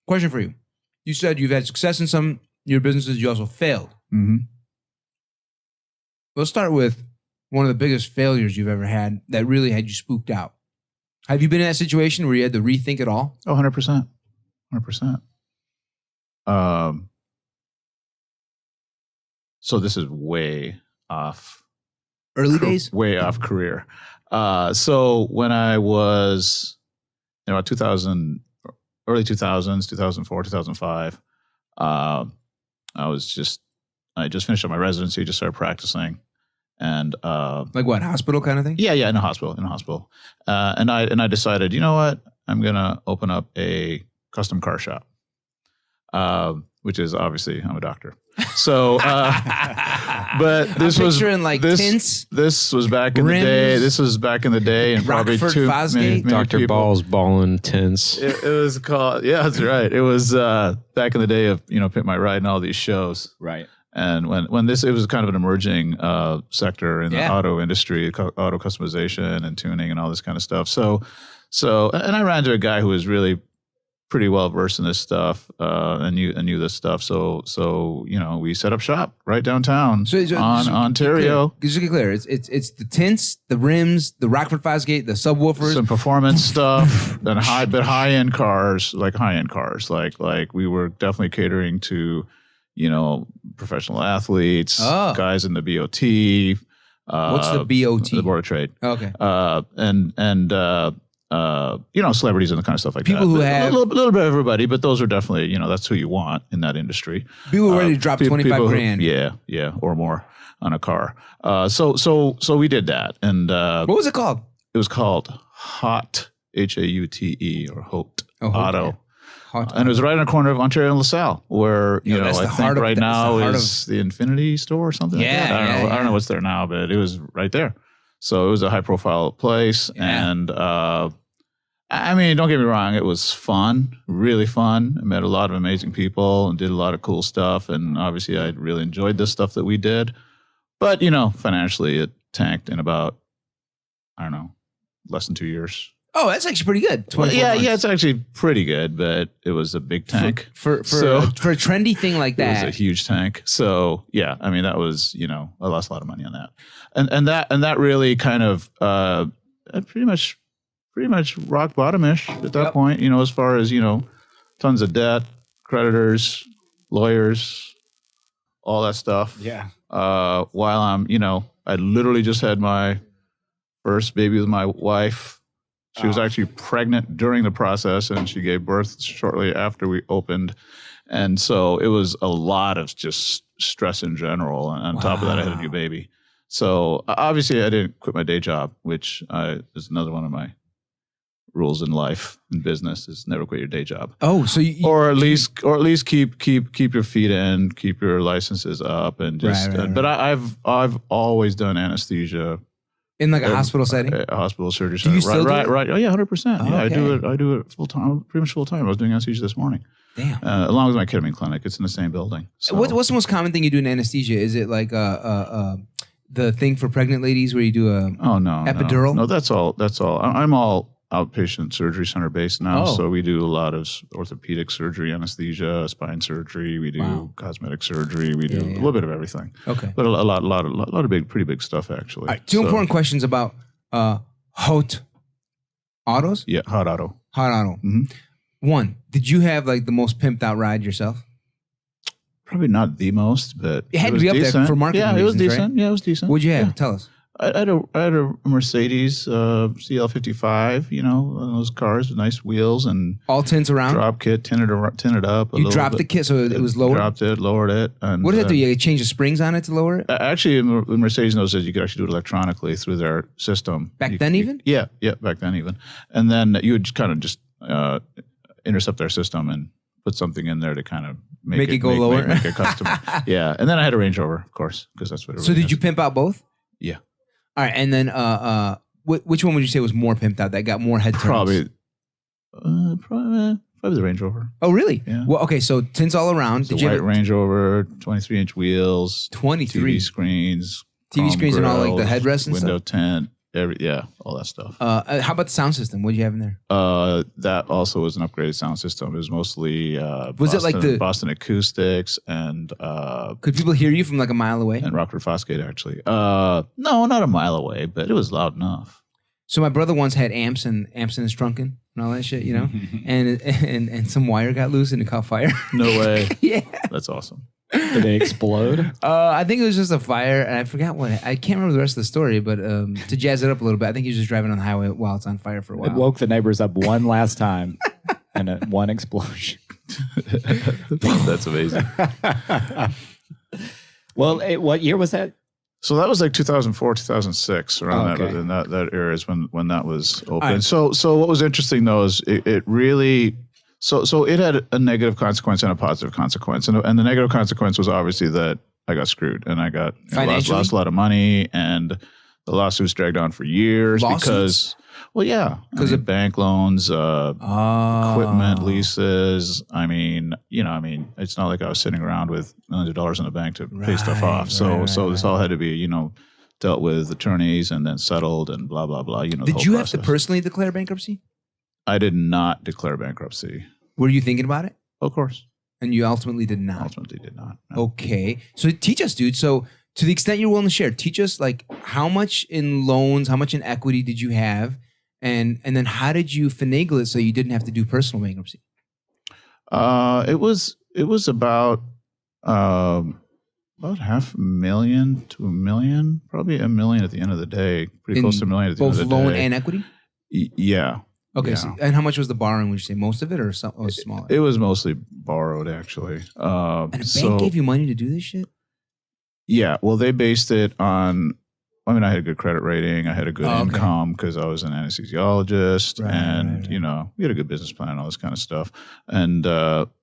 Question for you. You said you've had success in some of your businesses. You also failed. Mm-hmm. Let's start with one of the biggest failures you've ever had that really had you spooked out. Have you been in that situation where you had to rethink it all? Oh, 100%. 100%. So this is way off. Early days? Way off career. So when I was, 2000, early 2000s, 2004, 2005, I just finished up my residency, just started practicing. And like what, hospital kind of thing? Yeah, in a hospital. And I decided, you know what? I'm gonna open up a custom car shop. Which is obviously I'm a doctor. So but this was like tints. This was back in rims, the day. This was back in the day, and probably maybe Dr. Ball's ballin' tints. It was called, yeah, that's right. It was back in the day of Pimp My Ride and all these shows. Right. And when it was kind of an emerging sector in the auto industry, auto customization and tuning and all this kind of stuff. So and I ran into a guy who was really pretty well versed in this stuff and knew this stuff. So we set up shop right downtown on Ontario. Just to get clear, it's the tints, the rims, the Rockford Fosgate, the subwoofers, some performance stuff, and high end cars, like we were definitely catering to professional athletes, guys in the BOT. What's the BOT? The Board of Trade. Okay. Celebrities and the kind of stuff like people that. Who have a little bit of everybody, but those are definitely, that's who you want in that industry. People ready to drop 25 grand. Yeah, or more on a car. So we did that. And what was it called? It was called Haute, Haute, or Haute Auto. Yeah. And it was right on the corner of Ontario and LaSalle, where I think right now is the Infinity store or something like that. I don't know what's there now, but it was right there. So it was a high profile place. Yeah. And don't get me wrong, it was fun, really fun. I met a lot of amazing people and did a lot of cool stuff. And obviously I really enjoyed the stuff that we did. But, financially it tanked in about, less than 2 years. Oh, that's actually pretty good. Well, yeah, it's actually pretty good, but it was a big tank. For a trendy thing like that. It was a huge tank. So yeah, that was, I lost a lot of money on that. And that really kind of pretty much rock bottom-ish at that point, as far as, tons of debt, creditors, lawyers, all that stuff. Yeah. While I literally just had my first baby with my wife. She was actually pregnant during the process, and she gave birth shortly after we opened. And so it was a lot of just stress in general. And on top of that, I had a new baby. So obviously I didn't quit my day job, which is another one of my rules in life and business is never quit your day job. Oh, so or at least keep your feet in, keep your licenses up, and just. Right. But I've always done anesthesia. In like a hospital setting? A hospital surgery center. Do you still do it? Right. Oh, yeah, 100%. Yeah, okay. I do it full time, pretty much full time. I was doing anesthesia this morning. Damn. Along with my ketamine clinic. It's in the same building. So. What's the most common thing you do in anesthesia? Is it like the thing for pregnant ladies where you do a epidural? No, that's all. I'm all outpatient surgery center based now. So we do a lot of orthopedic surgery, anesthesia, spine surgery. We do cosmetic surgery. We do a little bit of everything. Okay. But a lot of pretty big stuff actually. All right, two important questions about Haute Autos? Yeah, Haute Auto. Haute Auto. Mm-hmm. One, did you have like the most pimped out ride yourself? Probably not the most, but it had to be up there for marketing reasons, it was decent. Right? Yeah, it was decent. What'd you have? Tell us. I had a Mercedes CL55, those cars with nice wheels and all tints around. Drop kit, tinted up. You dropped the kit, so it was lower. Dropped it, lowered it. And, what did it do? You change the springs on it to lower it? Actually, Mercedes knows that you could actually do it electronically through their system. Back then, even? Yeah, back then even. And then you would kind of just intercept their system and put something in there to kind of make it go lower, make it custom. Yeah, and then I had a Range Rover, of course, because that's what. So did you pimp out both? Yeah. All right, and then which one would you say was more pimped out? That got more head turns? Probably the Range Rover. Oh, really? Yeah. Well, okay, so tints all around. Did you have Range Rover, 23-inch wheels, 23 TV screens, and all like the headrests and window stuff? tint, all that stuff. How about the sound system? What do you have in there? That also was an upgraded sound system. It was mostly Boston Acoustics and could people hear you from like a mile away? And Rockford Fosgate actually. No, not a mile away, but it was loud enough. So my brother once had amps in his trunking and all that shit, you know, and some wire got loose and it caught fire. No way. Yeah, that's awesome. Did they explode? I think it was just a fire, and I forgot what. I can't remember the rest of the story, but to jazz it up a little bit, I think he was just driving on the highway while it's on fire for a while. It woke the neighbors up one last time, and one explosion. That's amazing. Well, what year was that? So that was like 2004, 2006, around that. In that era is when that was open. Right. So what was interesting though is it really. So it had a negative consequence and a positive consequence, and the negative consequence was obviously that I got screwed and I got lost a lot of money, and the lawsuits dragged on for years because of bank loans, equipment leases. I mean, it's not like I was sitting around with millions of dollars in the bank to pay stuff off. So this all had to be dealt with attorneys and then settled and blah blah blah. Did you have to personally declare bankruptcy? I did not declare bankruptcy. Were you thinking about it? Of course. And you ultimately did not? Ultimately did not. No. Okay. So teach us, dude. So to the extent you're willing to share, teach us like how much in loans, how much in equity did you have? And then how did you finagle it so you didn't have to do personal bankruptcy? It was about $500,000 to $1 million, probably $1 million at the end of the day, pretty close to $1 million at the end of the day. Both loan and equity? Yeah. Okay. Yeah. So, and how much was the borrowing? Would you say most of it or smaller? It was mostly borrowed, actually. And a bank gave you money to do this shit? Yeah. Well, they based it on. I mean, I had a good credit rating. I had a good income because I was an anesthesiologist, and we had a good business plan and all this kind of stuff. And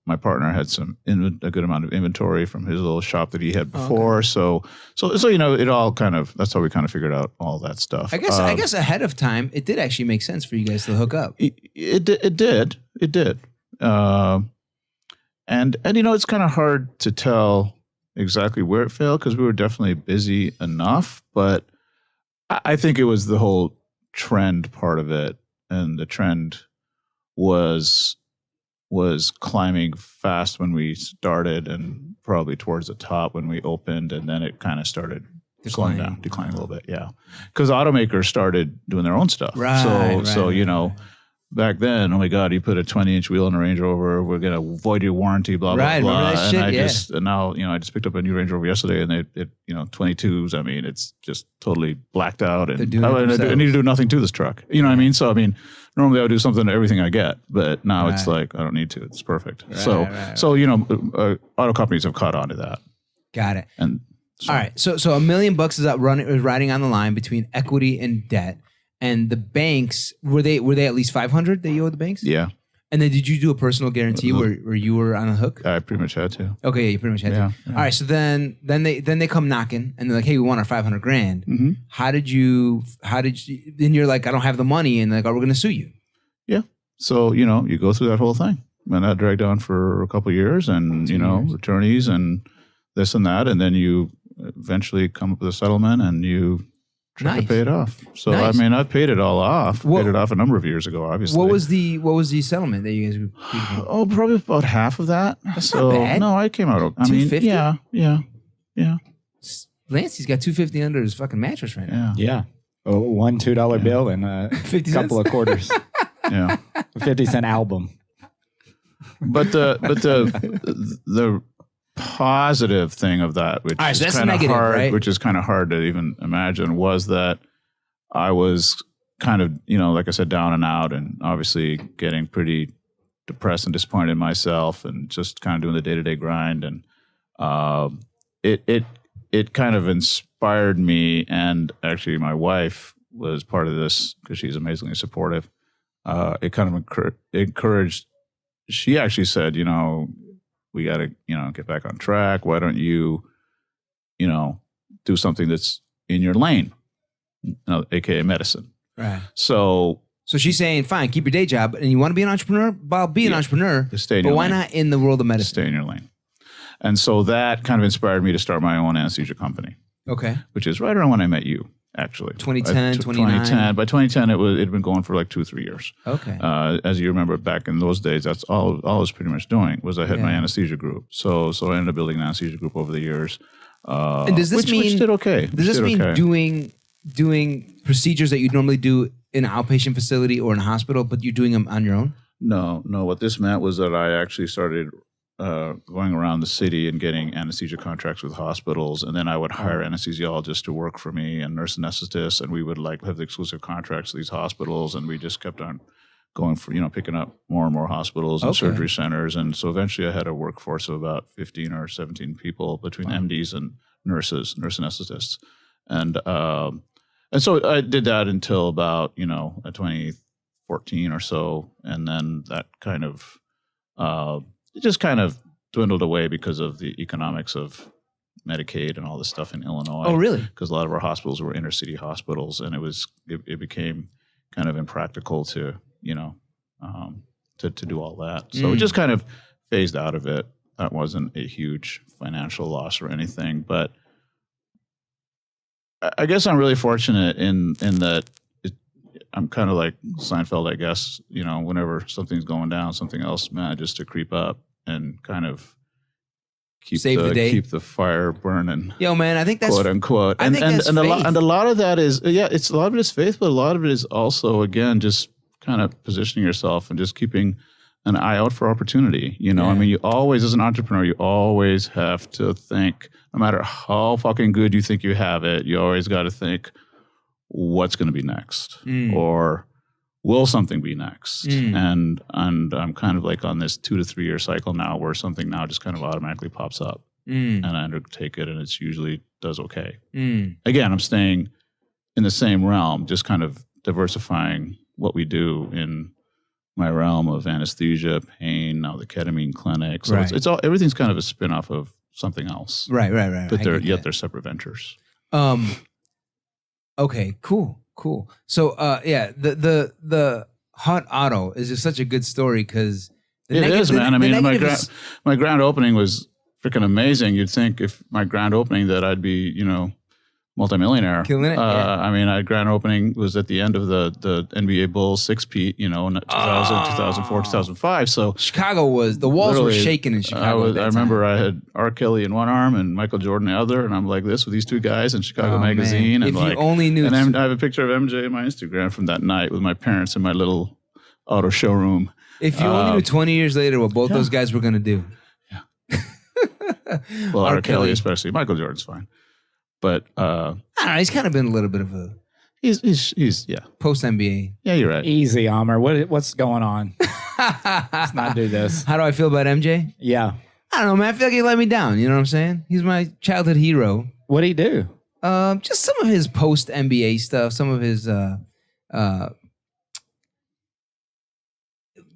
my partner had a good amount of inventory from his little shop that he had before. So it all kind of, that's how we kind of figured out all that stuff. I guess ahead of time, it did actually make sense for you guys to hook up. It did. And it's kind of hard to tell exactly where it failed because we were definitely busy enough, but I think it was the whole trend part of it, and the trend was climbing fast when we started, and probably towards the top when we opened, and then it kind of started declining a little bit. Yeah, because automakers started doing their own stuff. Back then, oh my God, you put a 20-inch wheel in a Range Rover, we're going to void your warranty, blah, blah, blah. That shit? I just picked up a new Range Rover yesterday, and it 22s, I mean, it's just totally blacked out. And I need to do nothing to this truck. You know what I mean? So, I mean, normally I would do something to everything I get, but now it's like, I don't need to. It's perfect. Auto companies have caught on to that. Got it. And all right. So $1 million is up riding on the line between equity and debt. And the banks, were they at least 500 that you owed the banks? Yeah. And then did you do a personal guarantee where you were on the hook? I pretty much had to. Okay, yeah, you pretty much had to. Yeah. All right, so then they come knocking and they're like, "Hey, we want our $500,000." Mm-hmm. How did you? Then you're like, "I don't have the money," and they're like, "Oh, we're going to sue you." Yeah. So you go through that whole thing, and that dragged on for a couple of years, and attorneys and this and that, and then you eventually come up with a settlement, and you try to pay it off. So I mean, I paid it all off. Paid it off a number of years ago, obviously. What was the settlement that you guys? Probably about half of that. That's not bad. No, I came out. I mean, yeah. Lancey's got $250 under his fucking mattress right now. Yeah. One $2 bill and a couple of quarters. Yeah. A 50-cent album. But the positive thing of that, which is kind of hard, right? Which is kind of hard to even imagine, was that I was kind of, like I said, down and out, and obviously getting pretty depressed and disappointed in myself, and just kind of doing the day-to-day grind. And it kind of inspired me, and actually my wife was part of this because she's amazingly supportive. It kind of encouraged. She actually said, we got to, get back on track. Why don't you, do something that's in your lane, aka medicine. Right. So she's saying, fine, keep your day job, and you want to be an entrepreneur? Well, be an entrepreneur. But why not in the world of medicine? Stay in your lane. And so that kind of inspired me to start my own anesthesia company. Okay. Which is right around when I met you. actually. 2010, 2009? By 2010, it had been going for like 2 or 3 years. Okay. As you remember, back in those days, that's all I was pretty much doing was I had my anesthesia group. So I ended up building an anesthesia group over the years. And does this mean which did okay? Does this mean doing procedures that you'd normally do in an outpatient facility or in a hospital, but you're doing them on your own? No. What this meant was that I actually started going around the city and getting anesthesia contracts with hospitals, and then I would hire anesthesiologists to work for me and nurse anesthetists, and we would like have the exclusive contracts with these hospitals, and we just kept on going for picking up more and more hospitals and surgery centers, and so eventually I had a workforce of about 15 or 17 people between MDs and nurse anesthetists, and so I did that until about 2014 or so, and then that kind of it just kind of dwindled away because of the economics of Medicaid and all this stuff in Illinois. Oh, really? Because a lot of our hospitals were inner city hospitals, and it became kind of impractical to do all that. So it just kind of phased out of it. That wasn't a huge financial loss or anything, but I guess I'm really fortunate in that I'm kind of like Seinfeld, I guess. Whenever something's going down, something else manages to creep up and kind of keep the fire burning. Yo, man, I think that's quote unquote. And a lot of that is it's a lot of it is faith, but a lot of it is also again just kind of positioning yourself and just keeping an eye out for opportunity. I mean, you always, as an entrepreneur, you always have to think, no matter how fucking good you think you have it, you always got to think, what's going to be next, or will something be next? And I'm kind of like on this 2 to 3 year cycle now, where something now just kind of automatically pops up, and I undertake it, and it's usually does okay. Again, I'm staying in the same realm, just kind of diversifying what we do in my realm of anesthesia, pain, now the ketamine clinic. So it's all everything's kind of a spin-off of something else. Right. But they're separate ventures. Okay, cool. So, the Haute Auto is just such a good story because it is, man. I mean, my grand opening was freaking amazing. You'd think if my grand opening that I'd be, multimillionaire. Killing it. I mean, our grand opening was at the end of the NBA Bulls 6-peat, in 2004, 2005. So Chicago the walls were shaking in Chicago. I remember I had R. Kelly in one arm and Michael Jordan in the other, and I'm like this with these two guys in Chicago Magazine. Man. And if you only knew. And I have a picture of MJ in my Instagram from that night with my parents in my little auto showroom. If you only knew 20 years later what both those guys were going to do. Yeah. Well, R. Kelly especially. Michael Jordan's fine. But I don't know, he's kind of been a little bit of a he's post NBA. Yeah, you're right. Easy, Amr. What's going on? Let's not do this. How do I feel about MJ? Yeah. I don't know, man. I feel like he let me down. You know what I'm saying? He's my childhood hero. What'd he do? Just some of his post NBA stuff. Some of his the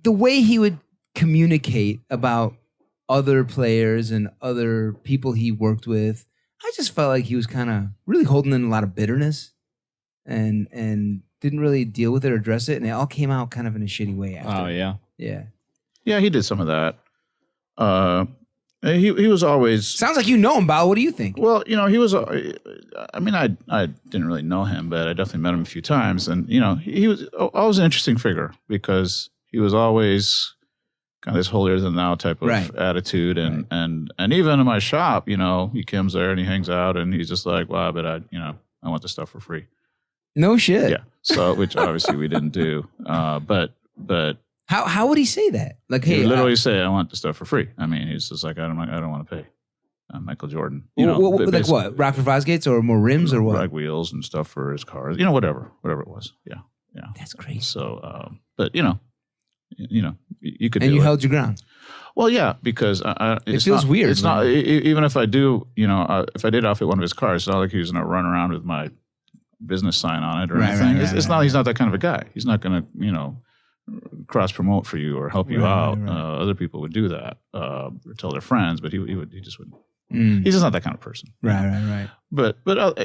way he would communicate about other players and other people he worked with. I just felt like he was kind of really holding in a lot of bitterness and didn't really deal with it or address it. And it all came out kind of in a shitty way after. Oh, yeah. Yeah. Yeah, he did some of that. He was always... Sounds like you know him, Bao. What do you think? Well, he was... I mean, I didn't really know him, but I definitely met him a few times. And, he was always an interesting figure because he was always... kind of this holier than thou type of attitude, and even in my shop, he comes there and he hangs out, and he's just like, "Wow, but I want the stuff for free." No shit. Yeah. So, which obviously we didn't do. But how would he say that? Like, he hey, would literally say, "I want the stuff for free." I mean, he's just like, "I don't want to pay." Michael Jordan, like what? Rock for Fosgates or more rims or what? Rag wheels and stuff for his cars. Whatever it was. Yeah. That's crazy. So, but you could. And you held your ground. Well, yeah, because it feels weird. It's not even if I do. If I did outfit one of his cars, it's not like he was going to run around with my business sign on it or anything. It's not. He's not that kind of a guy. He's not going to cross promote for you or help you out. Other people would do that or tell their friends, but he just wouldn't. He's just not that kind of person. Right. But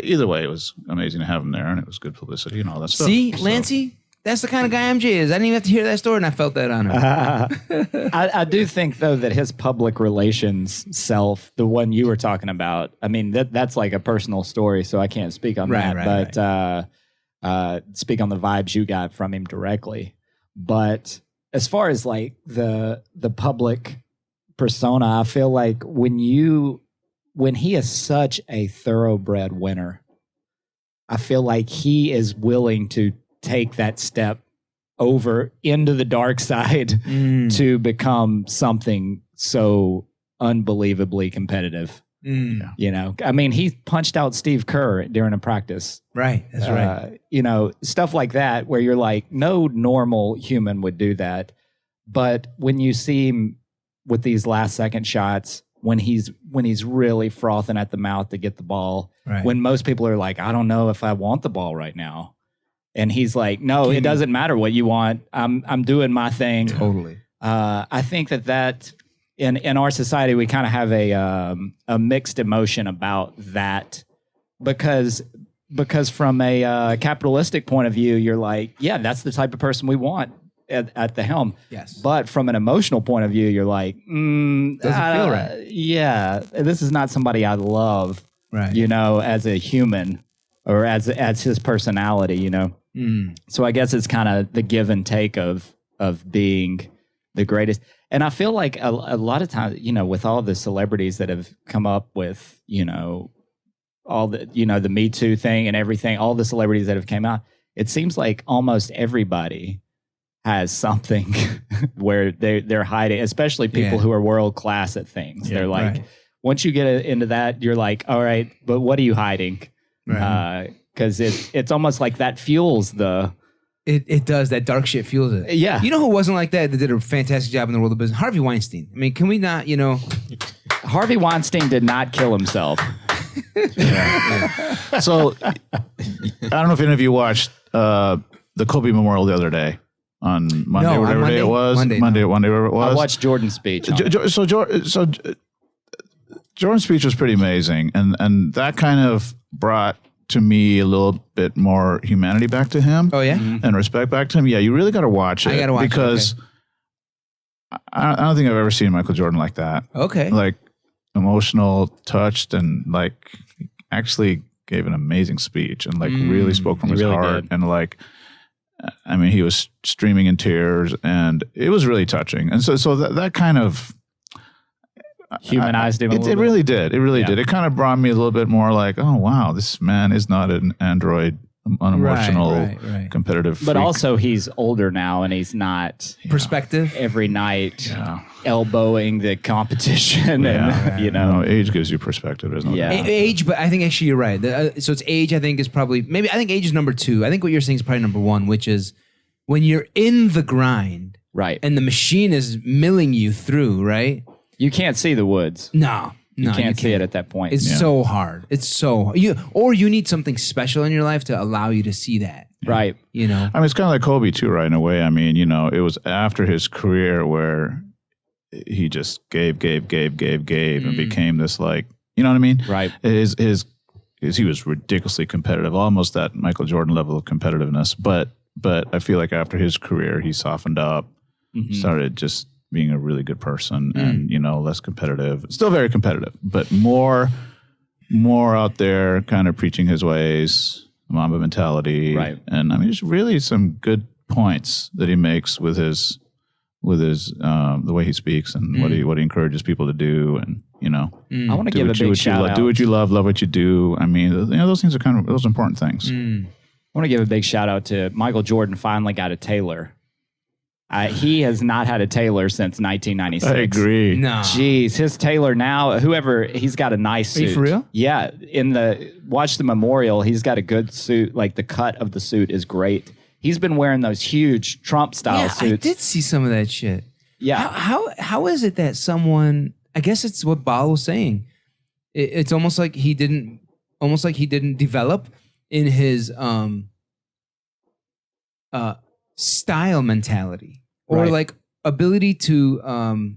either way, it was amazing to have him there, and it was good publicity and all that stuff. See, Lancey. that's the kind of guy MJ is. I didn't even have to hear that story, and I felt that on him. I do think though that his public relations self, the one you were talking about, I mean that's like a personal story, so I can't speak on that. But speak on the vibes you got from him directly. But as far as like the public persona, I feel like when he is such a thoroughbred winner, I feel like he is willing to take that step over into the dark side to become something so unbelievably competitive. You know, I mean, he punched out Steve Kerr during a practice. Right. That's right. You know, stuff like that where you're like, no normal human would do that. But when you see him with these last second shots, when he's really frothing at the mouth to get the ball, when most people are like, I don't know if I want the ball right now. And he's like, no, it doesn't matter what you want. I'm doing my thing. Totally. I think that in our society, we kind of have a mixed emotion about that because from a capitalistic point of view, you're like, yeah, that's the type of person we want at the helm. Yes. But from an emotional point of view, you're like, doesn't feel right. Yeah, this is not somebody I love, right? You know, as a human or as his personality, you know. So I guess it's kind of the give and take of being the greatest. And I feel like a lot of times, you know, with all the celebrities that have come up with, you know, all the, you know, the Me Too thing and everything, all the celebrities that have came out, it seems like almost everybody has something where they're hiding, especially people who are world class at things. They're like, once you get into that, you're like, all right, but what are you hiding? Because it's almost like that fuels the... It does. That dark shit fuels it. Yeah. You know who wasn't like that did a fantastic job in the world of business? Harvey Weinstein. I mean, can we not, you know... Harvey Weinstein did not kill himself. So, I don't know if any of you watched the Kobe Memorial the other day on Monday, whatever day it was. Monday, whatever it was. I watched Jordan's speech. So Jordan's speech was pretty amazing. And that kind of brought to me a little bit more humanity back to him. Oh, yeah? And respect back to him. Yeah, you really got to watch it. I got to watch because it. Okay. I don't think I've ever seen Michael Jordan like that. Okay. Like emotional, touched, and like actually gave an amazing speech and like really spoke from his heart. And like, I mean, he was streaming in tears and it was really touching. And so that kind of humanized him a little bit. It really did. It really Yeah. did. It kind of brought me a little bit more like, oh, wow, this man is not an android, unemotional, competitive freak. But also he's older now and he's not Perspective. every night elbowing the competition. And, you know. No, age gives you perspective. There's no doubt. Age, but I think actually you're right. So it's age, I think, is probably, maybe, I think age is number 2. I think what you're saying is probably number 1, which is when you're in the grind. Right. And the machine is milling you through, right? You can't see the woods. No, you can't see it at that point. It's so hard. It's so you need something special in your life to allow you to see that. Right. You know. I mean, it's kind of like Kobe too, right? In a way. I mean, you know, it was after his career where he just gave, and became this like, you know what I mean? Right. He was ridiculously competitive, almost that Michael Jordan level of competitiveness. But I feel like after his career, he softened up, started just being a really good person and, you know, less competitive, still very competitive, but more out there kind of preaching his ways, Mamba mentality. Right. And I mean, there's really some good points that he makes with his the way he speaks and what he encourages people to do. And, you know, I want to give a big shout out. Do what you love what you do. I mean, you know, those things are kind of those important things. I want to give a big shout out to Michael Jordan finally got a tailor. He has not had a tailor since 1996. I agree. No. Jeez, his tailor now, he's got a nice suit. Are you for real? Yeah. Watch the memorial, he's got a good suit. Like the cut of the suit is great. He's been wearing those huge Trump style suits. I did see some of that shit. Yeah. How is it that someone, I guess it's what Bal was saying. It's almost like he didn't develop in his style mentality. Or like ability to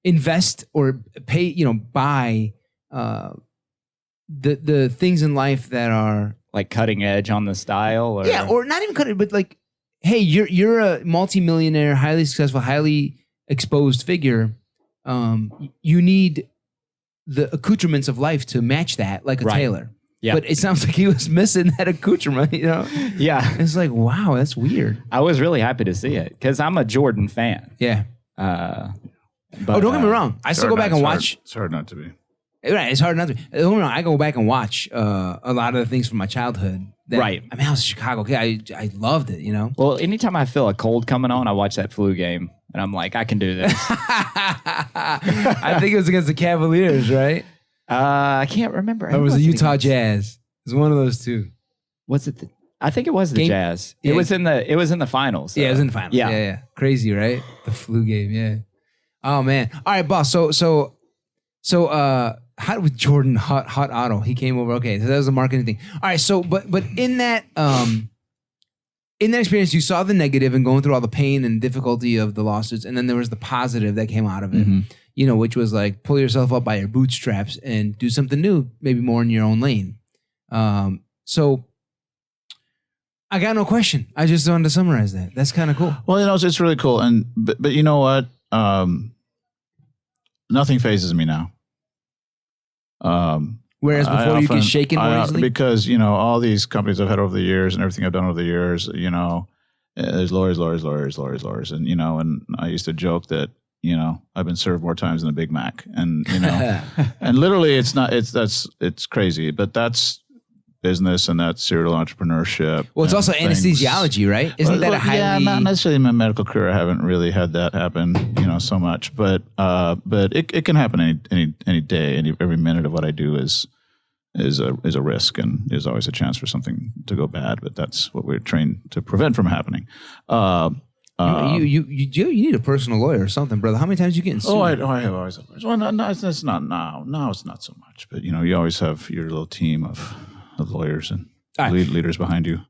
invest or pay, you know, buy the things in life that are like cutting edge on the style, or or not even cutting, but like hey, you're a multimillionaire, highly successful, highly exposed figure. You need the accoutrements of life to match that, like a tailor. Yeah. But it sounds like he was missing that accoutrement, you know? Yeah. It's like, wow, that's weird. I was really happy to see it because I'm a Jordan fan. Yeah. But, don't get me wrong. I still go back and watch. It's hard not to be. Right, it's hard not to be. Don't get me wrong. I go back and watch a lot of the things from my childhood. Right. I mean, I was a Chicago kid. I loved it, you know? Well, anytime I feel a cold coming on, I watch that flu game. And I'm like, I can do this. I think it was against the Cavaliers, right? I can't remember. Or was it Utah Jazz? It was one of those two. Was it? I think it was the Jazz. Yeah. It was in the finals. So. Yeah, it was in the finals. Yeah. Crazy, right? The flu game. Yeah. Oh man. All right, boss. So, how with Jordan Haute Auto? He came over. Okay, so that was a marketing thing. All right. So, but in that experience, you saw the negative and going through all the pain and difficulty of the lawsuits, and then there was the positive that came out of it. Mm-hmm. You know, which was like pull yourself up by your bootstraps and do something new, maybe more in your own lane. So I got no question. I just wanted to summarize that. That's kind of cool. Well, you know, it's really cool. But you know what? Nothing phases me now. Whereas before you get shaken more easily? Because, you know, all these companies I've had over the years and everything I've done over the years, you know, there's lawyers. And, you know, and I used to joke that, you know, I've been served more times than a Big Mac. And, you know, and literally it's crazy, but that's business and that's serial entrepreneurship. Well, it's also anesthesiology, right? Isn't that a highly... Yeah, not necessarily in my medical career. I haven't really had that happen, you know, so much, but it can happen any day. Every minute of what I do is a risk, and there's always a chance for something to go bad, but that's what we're trained to prevent from happening. You need a personal lawyer or something, brother. How many times you getting sued? I have always. Well, no, it's not now. Now it's not so much, but you know, you always have your little team of lawyers and leaders behind you.